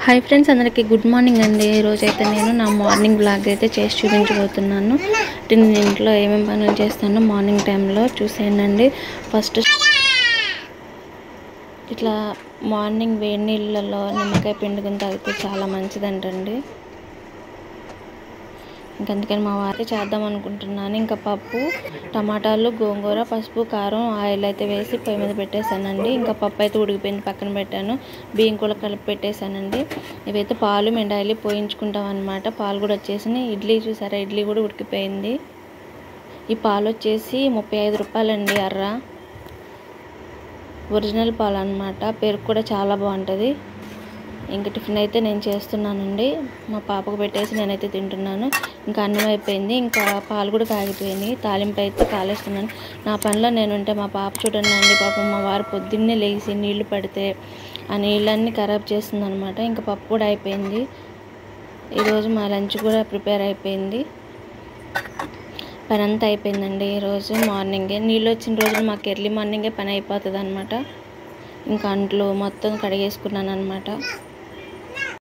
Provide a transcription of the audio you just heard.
Hi friends, అందరికీ good morning అండి. ఈరోజైతే నేను నా మార్నింగ్ బ్లాగ్ అయితే చేసి చూపించబోతున్నాను. నేను ఇంట్లో ఏమేమి పనులు చేస్తానో మార్నింగ్ టైంలో చూసేయండి. ఫస్ట్ ఇట్లా మార్నింగ్ వేడి నీళ్ళలో నిమ్మకాయ పిండుకుని తాగితే చాలా మంచిదంటండి. అందుకని మా వారికి చేద్దాం అనుకుంటున్నాను. ఇంకా పప్పు, టమాటాలు, గోంగూర, పసుపు, కారం, ఆయిల్ అయితే వేసి పొయ్యి మీద పెట్టేశానండి. ఇంకా పప్పు అయితే ఉడికిపోయింది, పక్కన పెట్టాను. బియ్యం కూడా కలిపి పెట్టేశానండి. ఇవైతే పాలు మేము డైలీ పోయించుకుంటాం అనమాట. పాలు కూడా వచ్చేసినాయి. ఇడ్లీ చూసారా, ఇడ్లీ కూడా ఉడికిపోయింది. ఈ పాలు వచ్చేసి 35 రూపాయలండి అర్ర. ఒరిజినల్ పాలు అనమాట. పెరుగు కూడా చాలా బాగుంటుంది. ఇంకా టిఫిన్ అయితే నేను చేస్తున్నానండి. మా పాపకు పెట్టేసి నేనైతే తింటున్నాను. ఇంకా అన్నం అయిపోయింది. ఇంకా పాలు కూడా కాగిపోయింది. తాలింపు అయితే కాలేస్తున్నాను. నా పనిలో నేను ఉంటే మా పాప చూడండి, పాపం మా వారు పొద్దున్నే లేచి నీళ్లు పడితే ఆ నీళ్ళన్నీ ఖరాబ్ చేస్తుంది అనమాట. ఇంకా పప్పు కూడా అయిపోయింది. ఈరోజు మా లంచ్ కూడా ప్రిపేర్ అయిపోయింది. పని అంతా అయిపోయిందండి. ఈరోజు మార్నింగే నీళ్ళు వచ్చిన రోజులు మాకు ఎర్లీ మార్నింగే పని అయిపోతుంది అనమాట. ఇంకా అంట్లు మొత్తం కడిగేసుకున్నాను అనమాట.